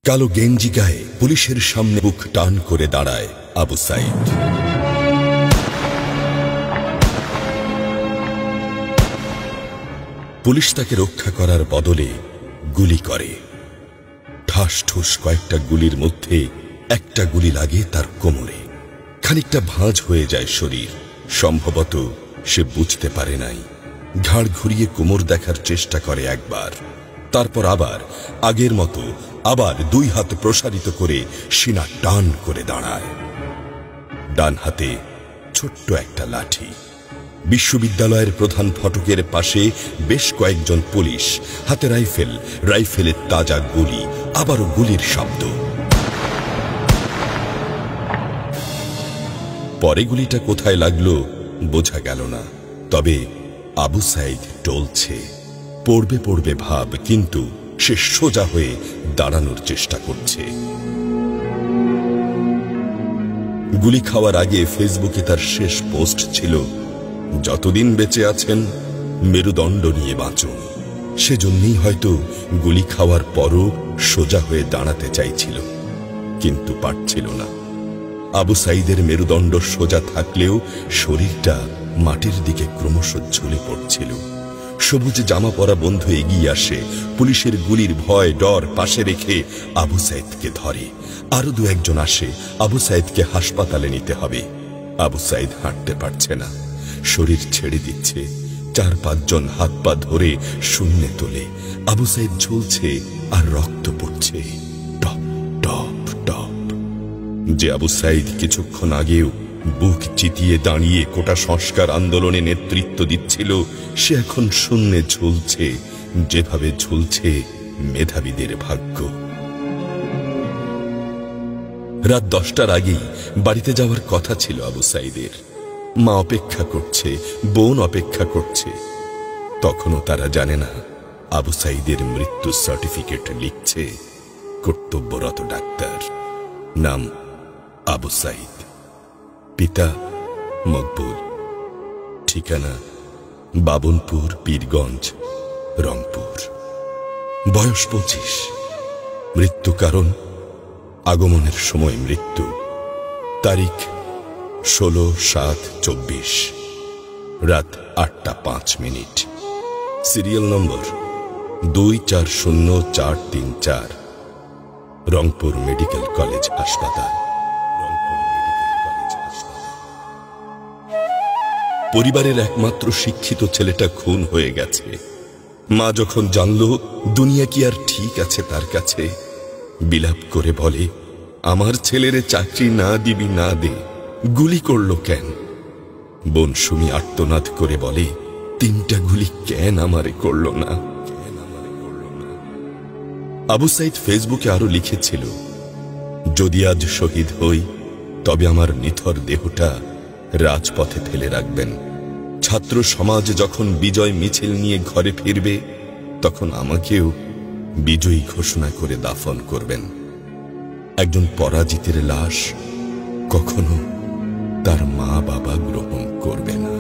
কালো গেঞ্জি গায়ে পুলিশের সামনে বুক টান করে দাঁড়ায় আবু সাইদ। পুলিশ তাকে রক্ষা করার বদলে গুলি করে। ঠাস ঠুস কয়েকটা গুলির মধ্যে একটা গুলি লাগে তার কোমরে। খানিকটা ভাঁজ হয়ে যায় শরীর। সম্ভবত সে বুঝতে পারে নাই। ঘাড় ঘুরিয়ে কোমর দেখার চেষ্টা করে একবার, তারপর আবার আগের মতো আবার দুই হাত প্রসারিত করে সিনা টান করে দাঁড়ায়। ডান হাতে ছোট্ট একটা লাঠি। বিশ্ববিদ্যালয়ের প্রধান ফটকের পাশে বেশ কয়েকজন পুলিশ, হাতে রাইফেল, রাইফেলের তাজা গুলি, আবারও গুলির শব্দ। পরে গুলিটা কোথায় লাগলো বোঝা গেল না। তবে আবু সাইদ টলছে। পড়বে পড়বে ভাব, কিন্তু সে সোজা হয়ে দাঁড়ানোর চেষ্টা করছে। গুলি খাওয়ার আগে ফেসবুকে তার শেষ পোস্ট ছিল, যতদিন বেঁচে আছেন মেরুদণ্ড নিয়ে বাঁচুন। সেজন্যই হয়তো গুলি খাওয়ার পরও সোজা হয়ে দাঁড়াতে চাইছিল, কিন্তু পারছিল না। আবু সাইদের মেরুদণ্ড সোজা থাকলেও শরীরটা মাটির দিকে ক্রমশ ঝুলে পড়ছিল। সবুজ জামা পরা বন্ধু এগিয়ে আসে, পুলিশের গুলির ভয় ডর পাশে রেখে আবু সাইদকে ধরে। আরো দু একজন আসে, আবু সাইদকে হাসপাতালে নিতে হবে। আবু সাইদ হাঁটতে পারছে না, শরীর ছেড়ে দিচ্ছে। 4-5 জন হাত পা ধরে শূন্যে তোলে। আবু সাইদ ঝুলছে আর রক্ত পড়ছে টপ টপ টপ। যে আবু সাইদ কিছুক্ষণ আগেও বুক চিতিয়ে দাঁড়িয়ে কোটা সংস্কার আন্দোলনে নেতৃত্ব দিচ্ছিল, সে এখন শূন্যে ঝুলছে, যেভাবে ঝুলছে মেধাবীদের ভাগ্য। রাত 10টার আগেই বাড়িতে যাওয়ার কথা ছিল আবু সাইদের। মা অপেক্ষা করছে, বোন অপেক্ষা করছে। তখনও তারা জানে না আবু সাইদের মৃত্যু সার্টিফিকেট লিখছে কর্তব্যরত ডাক্তার। নাম আবু সাইদ, পিতা মকবুল, ঠিকানা বাবনপুর, পীরগঞ্জ, রংপুর। বয়স 25। মৃত্যু কারণ আগমনের সময় মৃত্যু। তারিখ 16/7/24, রাত 8টা 5 minute. Serial number 240434, Rangpur medical college হাসপাতাল। পরিবারের একমাত্র শিক্ষিত ছেলেটা খুন হয়ে গেছে। মা যখন জানল দুনিয়া কি আর ঠিক আছে তার কাছে, বিলাপ করে বলে, আমার ছেলেরে চাকরি না দিবি না দে, গুলি করলো কেন? বোন সুমি আর্তনাদ করে বলে, 3টা গুলি কেন আমারে করলো না? আবু সাইদ ফেসবুকে আরো লিখেছিল, যদি আজ শহীদ হই তবে আমার নিথর দেহটা রাজপথে ফেলে রাখবেন। ছাত্র সমাজ যখন বিজয় মিছিল নিয়ে ঘরে ফিরবে, তখন আমাকেও বিজয়ী ঘোষণা করে দাফন করবেন। একজন পরাজিতের লাশ কখনো তার মা বাবা গ্রহণ করবে না।